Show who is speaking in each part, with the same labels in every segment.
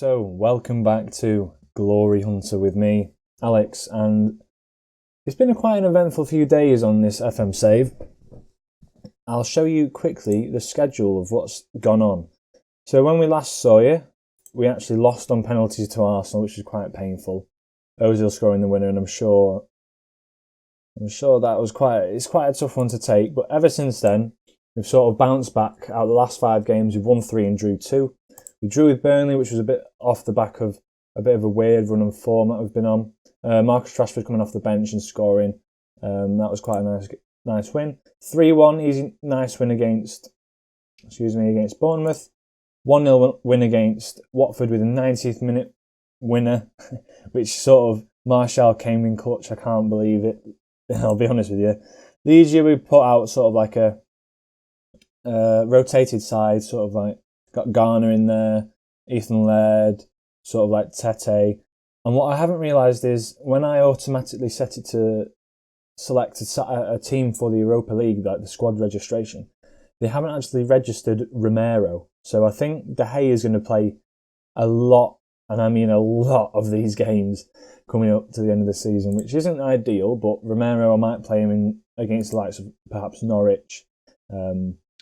Speaker 1: So, welcome back to Glory Hunter with me, Alex, and it's been quite an eventful few days on this FM save. I'll show you quickly the schedule of what's gone on. So when we last saw you, we actually lost on penalties to Arsenal, which was quite painful. Ozil scoring the winner, and I'm sure that was quite a tough one to take. But ever since then, we've sort of bounced back. Out of the last 5 games, we've won 3 and drew 2. We drew with Burnley, which was a bit off the back of a bit of a weird run of form that we've been on. Marcus Rashford coming off the bench and scoring. That was quite a nice win. 3-1, easy, nice win against Bournemouth. 1-0 win against Watford with a 90th minute winner, which sort of Martial came in clutch. I can't believe it. I'll be honest with you. These year we put out sort of like a rotated side, sort of like got Garner in there, Ethan Laird, sort of like Tete. And what I haven't realised is when I automatically set it to select a team for the Europa League, like the squad registration, they haven't actually registered Romero. So I think De Gea is going to play a lot, and I mean a lot, of these games coming up to the end of the season, which isn't ideal, but Romero, I might play him in against the likes of perhaps Norwich,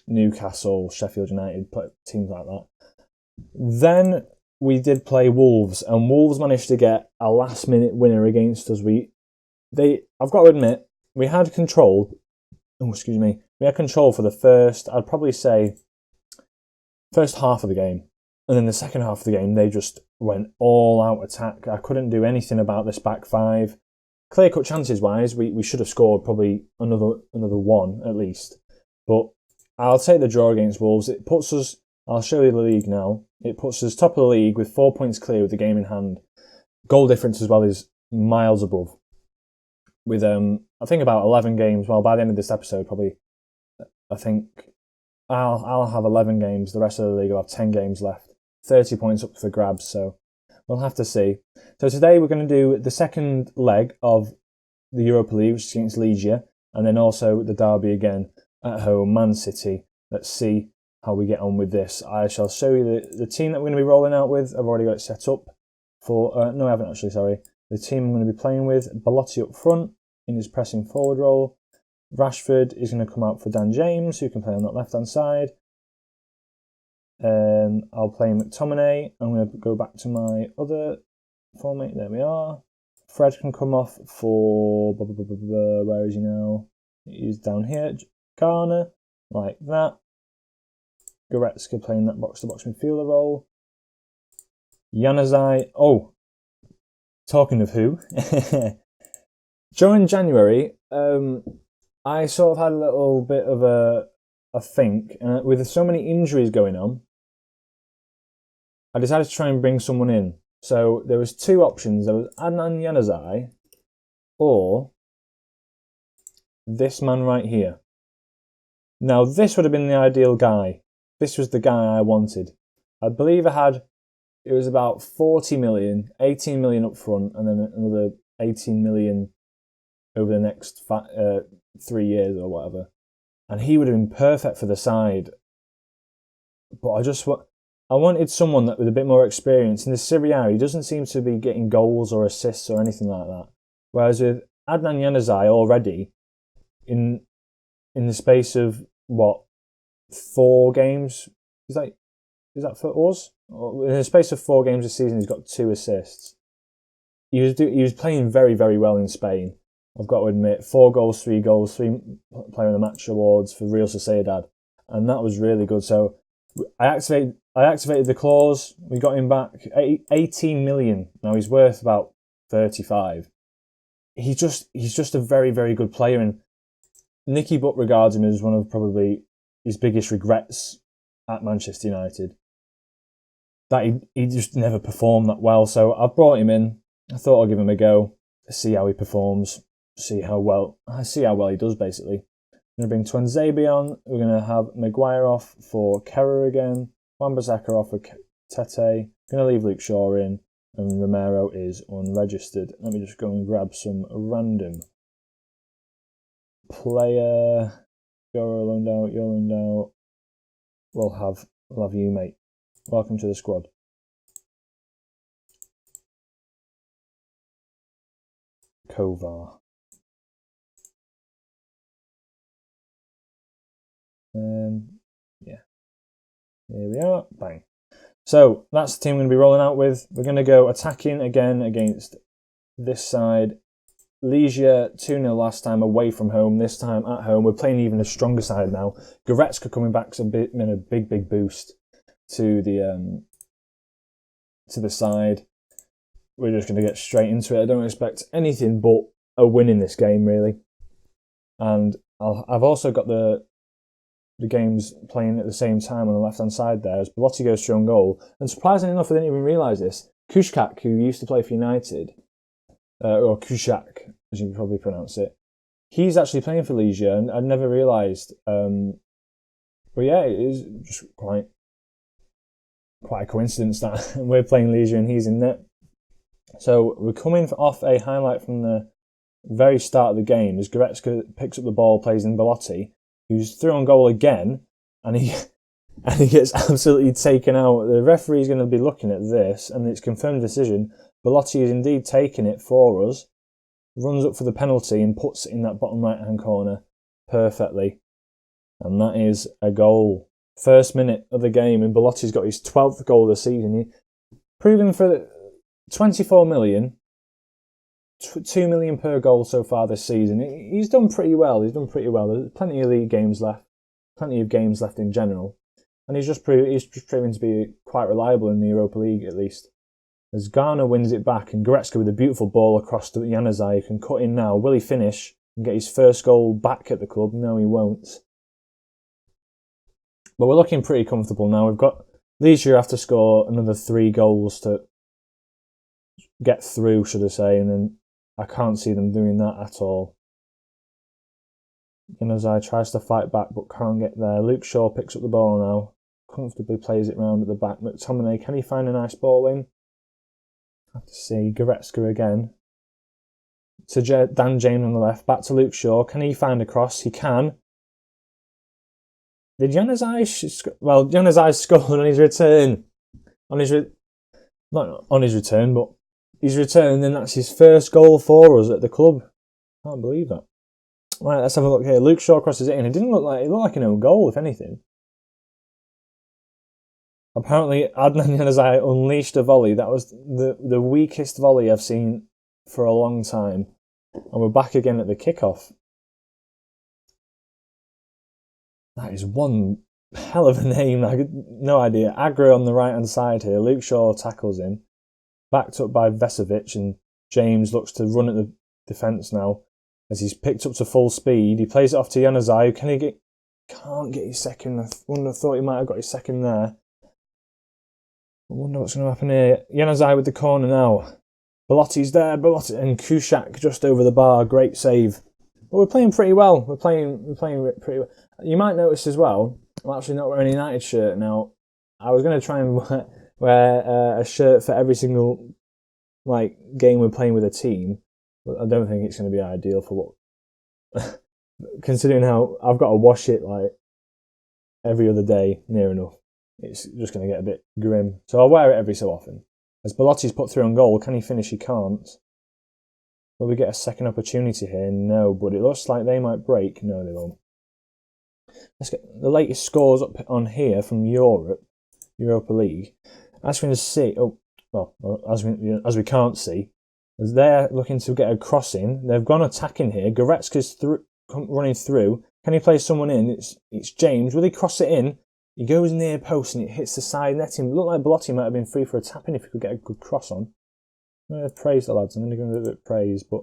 Speaker 1: Newcastle, Sheffield United, teams like that. Then we did play Wolves, and Wolves managed to get a last-minute winner against us. I've got to admit, we had control. We had control for the first, I'd probably say, first half of the game. And then the second half of the game, they just went all-out attack. I couldn't do anything about this back 5. Clear-cut chances-wise, we should have scored probably another one at least. But I'll take the draw against Wolves. It puts us, I'll show you the league now. It puts us top of the league with 4 points clear with the game in hand. Goal difference as well is miles above. With, I think about 11 games. Well, by the end of this episode, probably, I think I'll have 11 games. The rest of the league will have 10 games left. 30 points up for grabs, so we'll have to see. So today we're going to do the second leg of the Europa League, which is against Leeds, and then also the derby again at home, Man City. Let's see how we get on with this. I shall show you the team that we're going to be rolling out with. I've already got it set up for... no, I haven't actually, sorry. The team I'm going to be playing with, Belotti up front in his pressing forward role. Rashford is going to come out for Dan James, who can play on that left-hand side. I'll play McTominay. I'm going to go back to my other formate. There we are. Fred can come off for... Where is he now? He's down here. Garner, like that. Goretzka playing that box-to-box midfielder role. Januzaj. Oh, talking of who. During January, I sort of had a little bit of a think. With so many injuries going on, I decided to try and bring someone in. So there was 2 options. There was Adnan Januzaj or this man right here. Now, this would have been the ideal guy. This was the guy I wanted. I believe it was about 40 million, 18 million up front, and then another 18 million over the next 3 years or whatever. And he would have been perfect for the side. But I wanted someone that with a bit more experience. In the Serie A, he doesn't seem to be getting goals or assists or anything like that. Whereas with Adnan Januzaj already, in the space of, 4 games? Is that for us? In the space of 4 games this season, he's got 2 assists. He was playing very, very well in Spain. I've got to admit, 4 goals, 3 goals, 3 Player of the Match awards for Real Sociedad, and that was really good. So I activated the clause. We got him back 18 million. Now he's worth about 35. He's just a very, very good player, and Nicky Butt regards him as one of probably his biggest regrets at Manchester United. That he just never performed that well. So I've brought him in. I thought I'll give him a go, see how he performs, see how well he does, basically. I'm going to bring Tuanzebe on. We're going to have Maguire off for Kerrer again. Wan-Bissaka off for Tete. Going to leave Luke Shaw in. And Romero is unregistered. Let me just go and grab some random player. You're loaned out. We'll have you, mate. Welcome to the squad. Kovar. Yeah, here we are, bang. So that's the team we're going to be rolling out with. We're going to go attacking again against this side. Legia 2-0 last time away from home, this time at home. We're playing even a stronger side now. Goretzka coming back's a big boost to the side. We're just going to get straight into it. I don't expect anything but a win in this game, really. And I've also got the games playing at the same time on the left-hand side there as Belotti goes through on goal. And surprisingly enough, I didn't even realise this. Kuszczak, who used to play for United, or Kuszczak, as you can probably pronounce it, he's actually playing for Legia, and I never realised. But yeah, it is just quite a coincidence that we're playing Legia and he's in net. So we're coming off a highlight from the very start of the game as Goretzka picks up the ball, plays in Belotti, who's through on goal again, and he gets absolutely taken out. The referee's going to be looking at this, and it's confirmed decision. Belotti is indeed taking it for us, runs up for the penalty and puts it in that bottom right-hand corner perfectly. And that is a goal. First minute of the game, and Belotti's got his 12th goal of the season. Proving for 24 million, 2 million per goal so far this season. He's done pretty well. There's plenty of league games left, plenty of games left in general, and he's just proving to be quite reliable in the Europa League at least. As Garner wins it back, and Goretzka with a beautiful ball across to Januzaj can cut in now. Will he finish and get his first goal back at the club? No, he won't. But we're looking pretty comfortable now. We've got Legia have to score another 3 goals to get through, should I say, and then I can't see them doing that at all. Januzaj tries to fight back but can't get there. Luke Shaw picks up the ball now, comfortably plays it round at the back. McTominay, can he find a nice ball in? Have to see. Goretzka again. To Dan James on the left, back to Luke Shaw. Can he find a cross? He can. Did Januzaj... Well, Januzaj scored on his return. Not on his return, but his return, then that's his first goal for us at the club. Can't believe that. Right, let's have a look here. Luke Shaw crosses it in. It looked like an own goal, if anything. Apparently, Adnan Januzaj unleashed a volley. That was the weakest volley I've seen for a long time. And we're back again at the kickoff. That is one hell of a name. I had no idea. Agra on the right-hand side here. Luke Shaw tackles him. Backed up by Vesovic, and James looks to run at the defence now. As he's picked up to full speed, he plays it off to Januzaj. Can't get his second. I wouldn't have thought he might have got his second there. I wonder what's going to happen here. Januzaj with the corner now. Belotti's there. Belotti and Kuszczak just over the bar. Great save. But we're playing pretty well. We're playing pretty well. You might notice as well, I'm actually not wearing a United shirt now. I was going to try and wear a shirt for every single game we're playing with a team, but I don't think it's going to be ideal for what. Considering how I've got to wash it every other day, near enough. It's just going to get a bit grim. So I'll wear it every so often. As Belotti's put through on goal, can he finish? He can't. Will we get a second opportunity here? No, but it looks like they might break. No, they won't. Let's get the latest scores up on here from Europa League. As we can see, as we can't see, as they're looking to get a cross in, they've gone attacking here. Goretzka's running through. Can he play someone in? It's James. Will he cross it in? He goes near post and it hits the side netting. It looked like Belotti might have been free for a tap in if he could get a good cross on. I'm going to praise the lads. I'm going to give them a bit of praise. But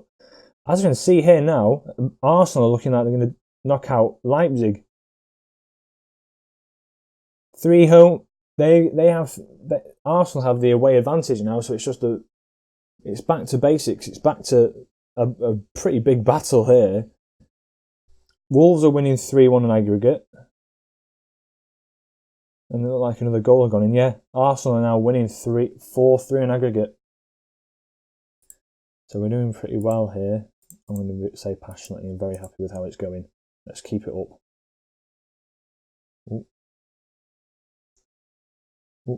Speaker 1: as you can see here now, Arsenal are looking like they're going to knock out Leipzig. 3 home. Arsenal have the away advantage now, so it's back to basics. It's back to a pretty big battle here. Wolves are winning 3-1 on aggregate. And it looked like another goal had gone in. Yeah, Arsenal are now winning 4-3 on aggregate. So we're doing pretty well here. I'm going to say passionately, I'm very happy with how it's going. Let's keep it up.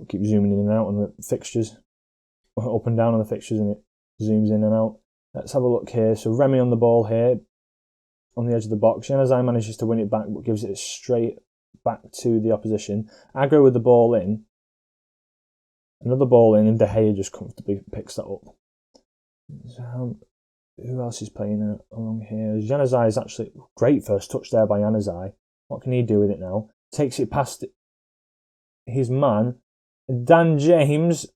Speaker 1: Keep zooming in and out on the fixtures. Up and down on the fixtures, and it zooms in and out. Let's have a look here. So Remy on the ball here, on the edge of the box. Januzaj manages to win it back, but gives it straight back to the opposition. Aggro with the ball in. Another ball in, and De Gea just comfortably picks that up. So, who else is playing along here? Januzaj is actually great first touch there by Januzaj. What can he do with it now? Takes it past his man. Dan James.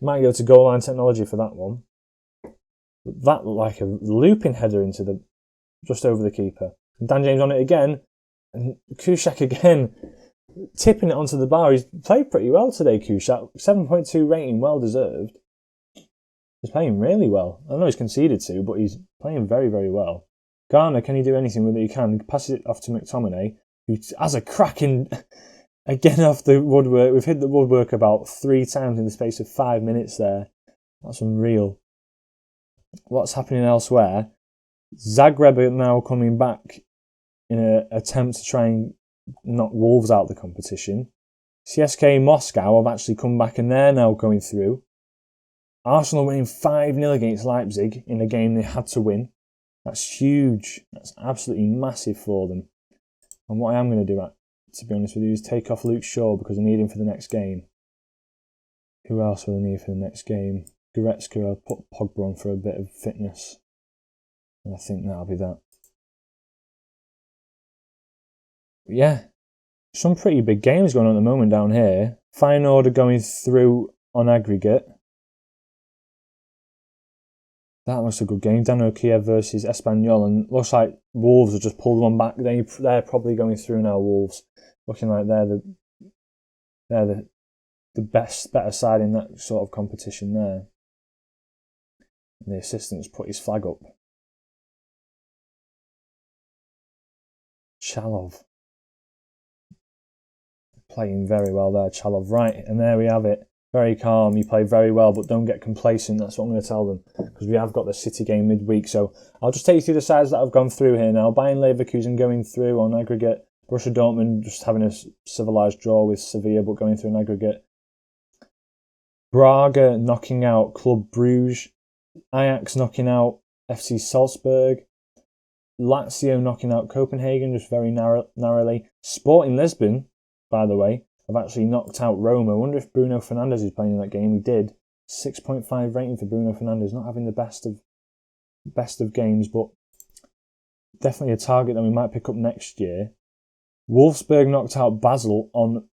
Speaker 1: Might go to goal line technology for that one. But that looked like a looping header into the just over the keeper. And Dan James on it again. And Kuszczak again tipping it onto the bar. He's played pretty well today, Kuszczak. 7.2 rating, well deserved. He's playing really well. I know he's conceded to, but he's playing very, very well. Garner, can he do anything with it? He can. He passes it off to McTominay, who has a cracking, again off the woodwork. We've hit the woodwork about 3 times in the space of 5 minutes there. That's unreal. What's happening elsewhere? Zagreb are now coming back in an attempt to try and knock Wolves out of the competition. CSKA Moscow have actually come back and they're now going through. Arsenal winning 5-0 against Leipzig in a game they had to win. That's huge. That's absolutely massive for them. And what I am going to do, to be honest with you, is take off Luke Shaw because I need him for the next game. Who else will I need for the next game? Goretzka, I'll put Pogba on for a bit of fitness. And I think that'll be that. But yeah, some pretty big games going on at the moment down here. Feyenoord going through on aggregate. That looks a good game. Dano Kiev versus Espanyol, and looks like Wolves have just pulled one back. They're probably going through now. Wolves looking like they're the better side in that sort of competition there. And the assistant's put his flag up. Chalov playing very well there. Chalov, right, and there we have it. Very calm, you play very well, but don't get complacent. That's what I'm going to tell them, because we have got the City game midweek. So I'll just take you through the sides that I've gone through here now. Bayern Leverkusen going through on aggregate. Borussia Dortmund just having a civilised draw with Sevilla, but going through an aggregate. Braga knocking out Club Brugge. Ajax knocking out FC Salzburg. Lazio knocking out Copenhagen just very narrowly. Sporting Lisbon, by the way, have actually knocked out Roma. I wonder if Bruno Fernandes is playing in that game. He did. 6.5 rating for Bruno Fernandes. Not having the best of games, but definitely a target that we might pick up next year. Wolfsburg knocked out Basel on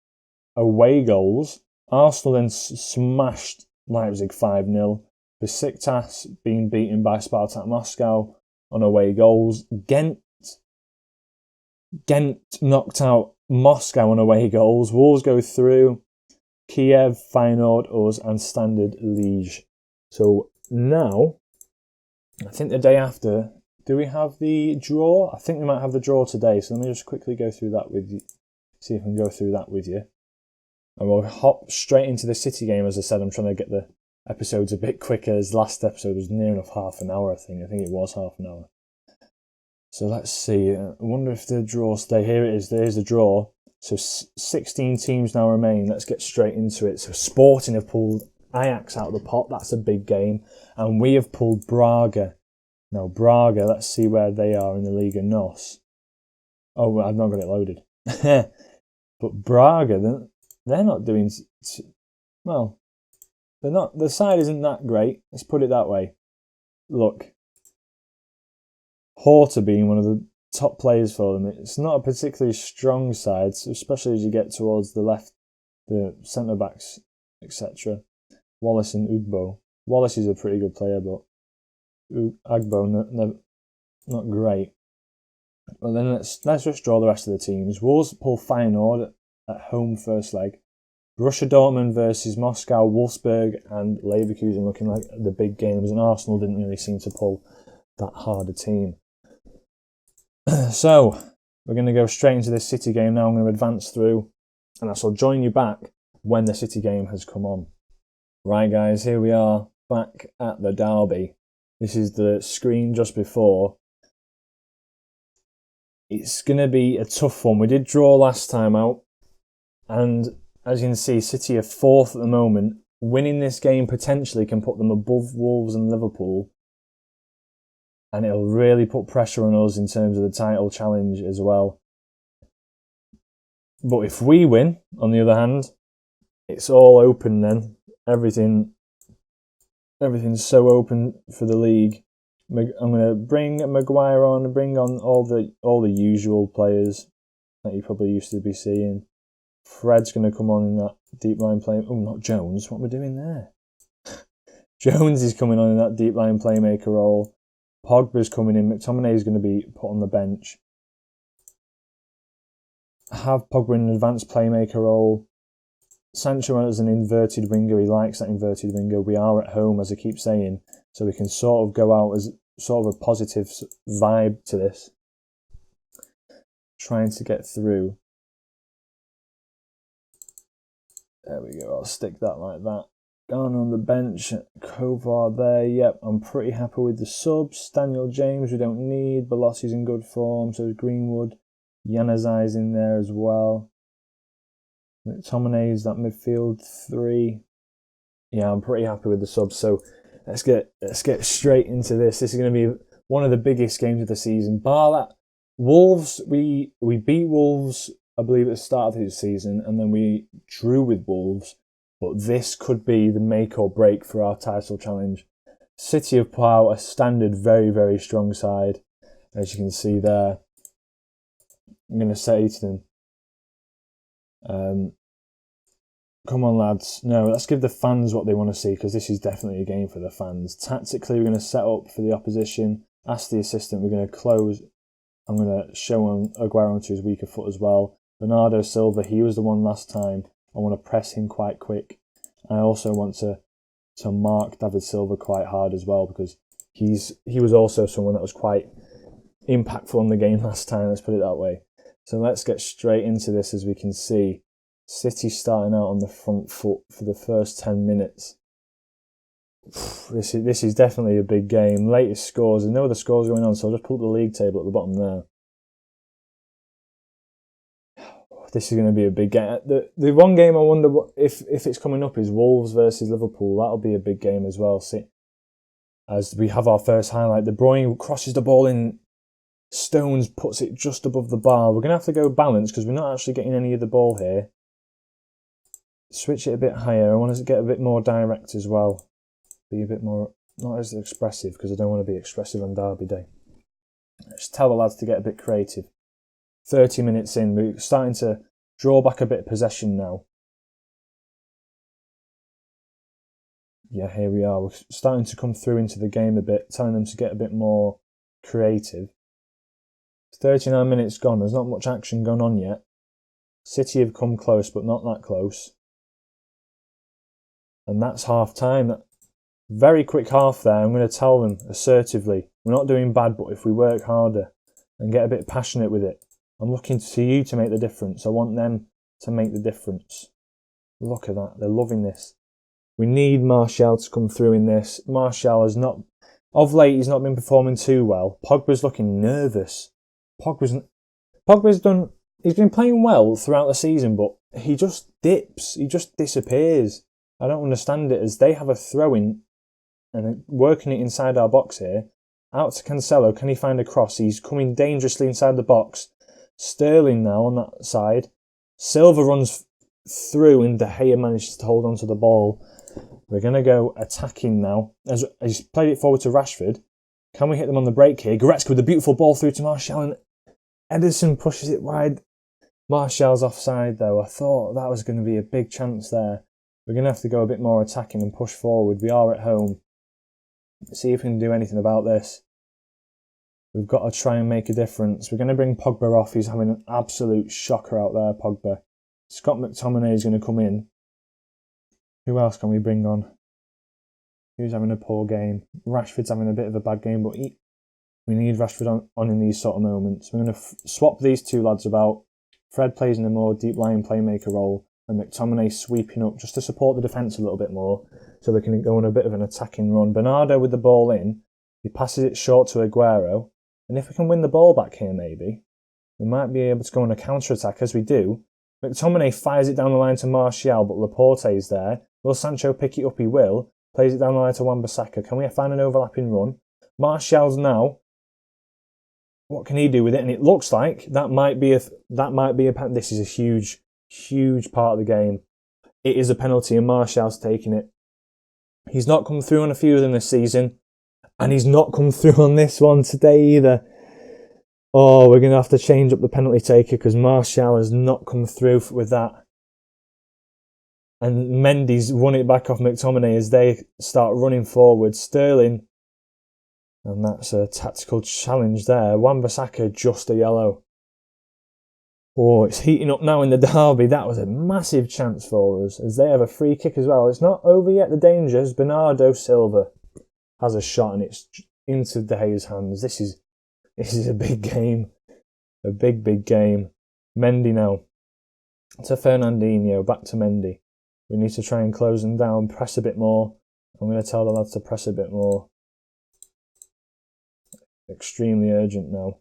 Speaker 1: away goals. Arsenal then smashed Leipzig 5-0. Besiktas being beaten by Spartak Moscow on away goals. Ghent knocked out Moscow on away goals. Wolves go through. Kiev, Feyenoord, us, and Standard Liège. So now, I think the day after, do we have the draw? I think we might have the draw today. So let me just quickly go through that with you. See if I can go through that with you. And we'll hop straight into the City game. As I said, I'm trying to get the episodes a bit quicker. As last episode was near enough half an hour, I think. I think it was half an hour. So let's see. I wonder if the draw stay. Here it is. There's the draw. So 16 teams now remain. Let's get straight into it. So Sporting have pulled Ajax out of the pot. That's a big game. And we have pulled Braga. Now Braga, let's see where they are in the Liga NOS. Oh, I've not got it loaded. But Braga, they're not doing... Well, they're not. The side isn't that great. Let's put it that way. Look. Horta being one of the top players for them. It's not a particularly strong side, especially as you get towards the left, the centre-backs, etc. Wallace and Ugbo. Wallace is a pretty good player, but Agbo, not great. Well, then let's just draw the rest of the teams. Wolves pull Feyenoord at home first leg. Borussia Dortmund versus Moscow, Wolfsburg and Leverkusen looking like the big games, and Arsenal didn't really seem to pull that harder team. So, we're going to go straight into this City game now. I'm going to advance through, and I shall join you back when the City game has come on. Right guys, here we are, back at the derby. This is the screen just before. It's going to be a tough one. We did draw last time out, and as you can see, City are 4th at the moment, winning this game potentially can put them above Wolves and Liverpool, and it'll really put pressure on us in terms of the title challenge as well. But if we win, on the other hand, it's all open then. Everything's so open for the league. I'm going to bring Maguire on and bring on all the usual players that you probably used to be seeing. Fred's going to come on in that deep line play. Oh, not Jones. What am I doing there? Jones is coming on in that deep line playmaker role. Pogba's coming in. McTominay is going to be put on the bench. Have Pogba in an advanced playmaker role. Sancho as an inverted winger. He likes that inverted winger. We are at home, as I keep saying, so we can sort of go out as sort of a positive vibe to this. Trying to get through. There we go. I'll stick that like that. Garner on the bench. Kovar there. Yep, I'm pretty happy with the subs. Daniel James we don't need. Bolossi's in good form. So is Greenwood. Januzaj's in there as well. McTominay's that midfield 3. Yeah, I'm pretty happy with the subs. So let's get straight into this. This is going to be one of the biggest games of the season. Bar that, Wolves, we beat Wolves, I believe, at the start of the season, and then we drew with Wolves. But this could be the make or break for our title challenge. City have put out a standard, very, very strong side, as you can see there. I'm going to say to them, come on, lads. No, let's give the fans what they want to see, because this is definitely a game for the fans. Tactically, we're going to set up for the opposition. Ask the assistant. We're going to close. I'm going to show him Aguero onto his weaker foot as well. Bernardo Silva, he was the one last time. I want to press him quite quick. I also want to mark David Silva quite hard as well, because he was also someone that was quite impactful in the game last time, let's put it that way. So let's get straight into this. As we can see, City starting out on the front foot for the first 10 minutes. This is definitely a big game. Latest scores, there's no other scores going on, so I'll just pull up the league table at the bottom there. This is going to be a big game. The one game I wonder if it's coming up is Wolves versus Liverpool. That'll be a big game as well. See, as we have our first highlight, De Bruyne crosses the ball in. Stones puts it just above the bar. We're going to have to go balance because we're not actually getting any of the ball here. Switch it a bit higher. I want us to get a bit more direct as well. Be a bit more, not as expressive, because I don't want to be expressive on Derby Day. Just tell the lads to get a bit creative. 30 minutes in, we're starting to draw back a bit of possession now. Yeah, here we are. We're starting to come through into the game a bit, telling them to get a bit more creative. 39 minutes gone. There's not much action going on yet. City have come close, but not that close. And that's half time. Very quick half there. I'm going to tell them assertively, we're not doing bad, but if we work harder and get a bit passionate with it, I'm looking to you to make the difference. I want them to make the difference. Look at that. They're loving this. We need Martial to come through in this. Martial has not, of late, he's not been performing too well. Pogba's looking nervous. He's been playing well throughout the season, but he just dips. He just disappears. I don't understand it, as they have a throw-in and working it inside our box here. Out to Cancelo. Can he find a cross? He's coming dangerously inside the box. Sterling now on that side. Silva runs through and De Gea manages to hold on to the ball. We're going to go attacking now. As he's played it forward to Rashford. Can we hit them on the break here? Goretzka with a beautiful ball through to Martial, and Ederson pushes it wide. Martial's offside though. I thought that was going to be a big chance there. We're going to have to go a bit more attacking and push forward. We are at home. See if we can do anything about this. We've got to try and make a difference. We're going to bring Pogba off. He's having an absolute shocker out there, Pogba. Scott McTominay is going to come in. Who else can we bring on? Who's having a poor game? Rashford's having a bit of a bad game, but we need Rashford on in these sort of moments. We're going to swap these two lads about. Fred plays in a more deep-lying playmaker role, and McTominay sweeping up just to support the defence a little bit more, so we can go on a bit of an attacking run. Bernardo with the ball in. He passes it short to Aguero. And if we can win the ball back here, maybe, we might be able to go on a counter-attack. As we do, McTominay fires it down the line to Martial, but Laporte is there. Will Sancho pick it up? He will. Plays it down the line to Wan-Bissaka. Can we find an overlapping run? Martial's now. What can he do with it? And it looks like that might be a this is a huge part of the game. It is a penalty and Martial's taking it. He's not come through on a few of them this season, and he's not come through on this one today either. Oh, we're going to have to change up the penalty taker because Martial has not come through with that. And Mendy's won it back off McTominay as they start running forward. Sterling, and that's a tactical challenge there. Wan-Bissaka, just a yellow. Oh, it's heating up now in the derby. That was a massive chance for us as they have a free kick as well. It's not over yet, the dangers. Bernardo Silva has a shot and it's into De Gea's hands. This is a big game. A big game. Mendy now. To Fernandinho. Back to Mendy. We need to try and close them down. Press a bit more. I'm going to tell the lads to press a bit more. Extremely urgent now.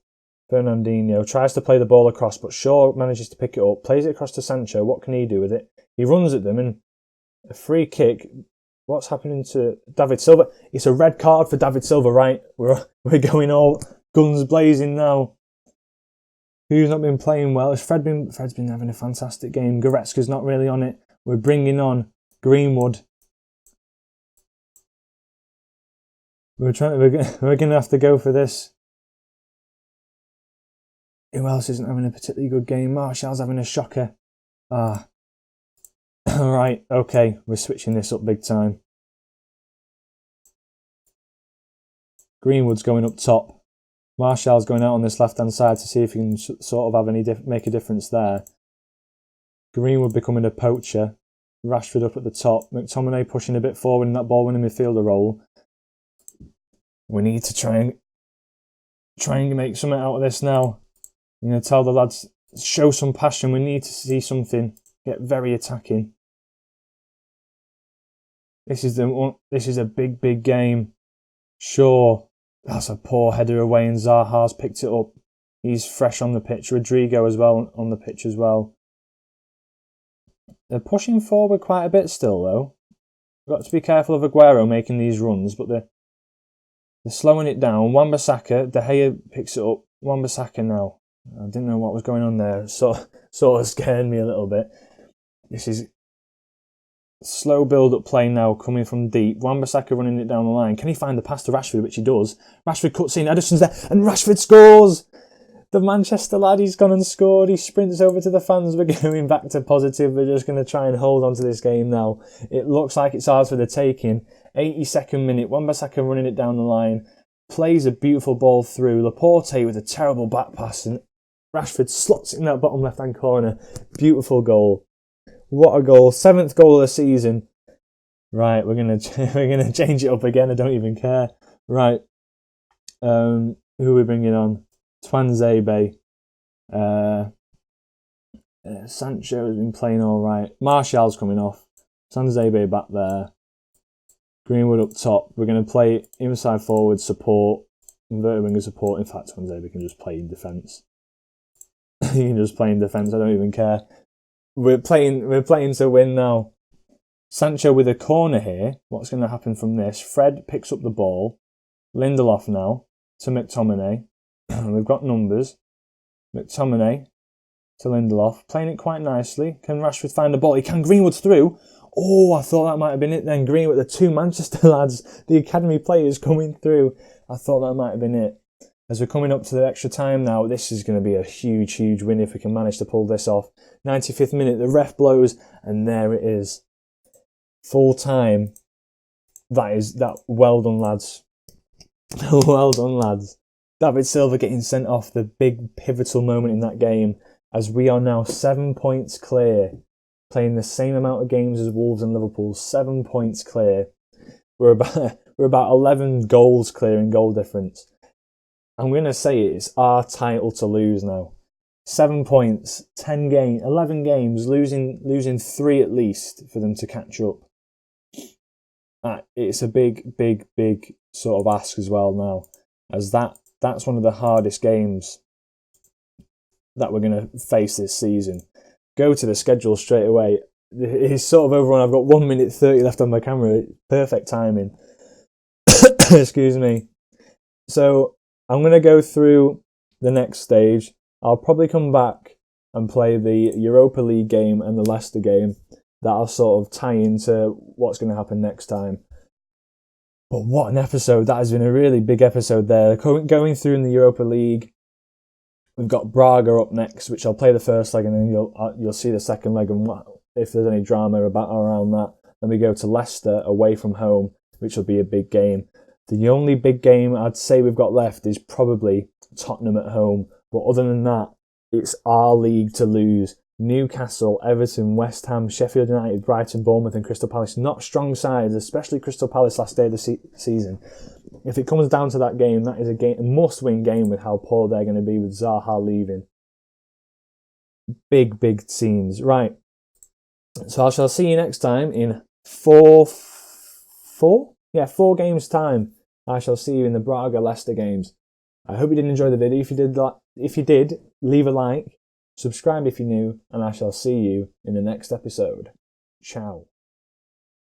Speaker 1: Fernandinho tries to play the ball across, but Shaw manages to pick it up. Plays it across to Sancho. What can he do with it? He runs at them and a free kick. What's happening to David Silva? It's a red card for David Silva, right? We're going all guns blazing now. Who's not been playing well? Has Fred's been having a fantastic game. Goretzka's not really on it. We're bringing on Greenwood. We're going to have to go for this. Who else isn't having a particularly good game? Martial's having a shocker. Alright, okay. We're switching this up big time. Greenwood's going up top. Martial's going out on this left-hand side to see if he can sort of have make a difference there. Greenwood becoming a poacher. Rashford up at the top. McTominay pushing a bit forward in that ball-winning midfielder role. We need to try and make something out of this now. I'm going to tell the lads, show some passion. We need to see something. Get very attacking. This is a big game. Sure, that's a poor header away and Zaha's picked it up. He's fresh on the pitch. Rodrigo as well on the pitch as well. They're pushing forward quite a bit still though. We've got to be careful of Aguero making these runs, but they're slowing it down. Wan-Bissaka, De Gea picks it up. Wan-Bissaka now. I didn't know what was going on there. Sort of scared me a little bit. This is slow build-up play now coming from deep. Wan-Bissaka running it down the line. Can he find the pass to Rashford, which he does? Rashford cuts in. Ederson's there. And Rashford scores! The Manchester lad, he's gone and scored. He sprints over to the fans. We're going back to positive. We're just going to try and hold on to this game now. It looks like it's ours for the taking. 82nd minute. Wan-Bissaka running it down the line. Plays a beautiful ball through. Laporte with a terrible back pass. And Rashford slots it in that bottom left-hand corner. Beautiful goal. What a goal. 7th goal of the season. Right, we're gonna change it up again. I don't even care. Right. Who are we bringing on? Twanzebe. Sancho has been playing all right. Martial's coming off. Twanzebe back there. Greenwood up top. We're going to play inside forward support. Inverted winger support. In fact, Twanzebe can just play in defence. He can just play in defence. I don't even care. We're playing to win now. Sancho with a corner here. What's going to happen from this? Fred picks up the ball. Lindelof now to McTominay. We've got numbers. McTominay to Lindelof. Playing it quite nicely. Can Rashford find the ball? He can. Greenwood's through. Oh, I thought that might have been it then. Greenwood, the two Manchester lads, the academy players coming through. I thought that might have been it. As we're coming up to the extra time now, this is going to be a huge win if we can manage to pull this off. 95th minute, the ref blows, and there it is. Full time. That. Well done, lads. Well done, lads. David Silva getting sent off, the big pivotal moment in that game, as we are now 7 points clear, playing the same amount of games as Wolves and Liverpool. 7 points clear. We're about 11 goals clear in goal difference. I'm going to say it's our title to lose now. 7 points, 11 games, losing 3 at least for them to catch up. It's a big sort of ask as well now, as that's one of the hardest games that we're going to face this season. Go to the schedule straight away. it's sort of overrun. I've got 1 minute 30 left on my camera. Perfect timing. Excuse me. So I'm going to go through the next stage. I'll probably come back and play the Europa League game and the Leicester game. That'll sort of tie into what's going to happen next time. But what an episode. That has been a really big episode there. Going through in the Europa League, we've got Braga up next, which I'll play the first leg, and then you'll see the second leg and if there's any drama around that. Then we go to Leicester away from home, which will be a big game. The only big game I'd say we've got left is probably Tottenham at home. But other than that, it's our league to lose. Newcastle, Everton, West Ham, Sheffield United, Brighton, Bournemouth and Crystal Palace. Not strong sides, especially Crystal Palace last day of the season. If it comes down to that game, that is a must-win game with how poor they're going to be with Zaha leaving. Big, big scenes. Right. So I shall see you next time in 4 games time. I shall see you in the Braga Leicester games. I hope you did enjoy the video. If you did, leave a like, subscribe if you're new, and I shall see you in the next episode. Ciao.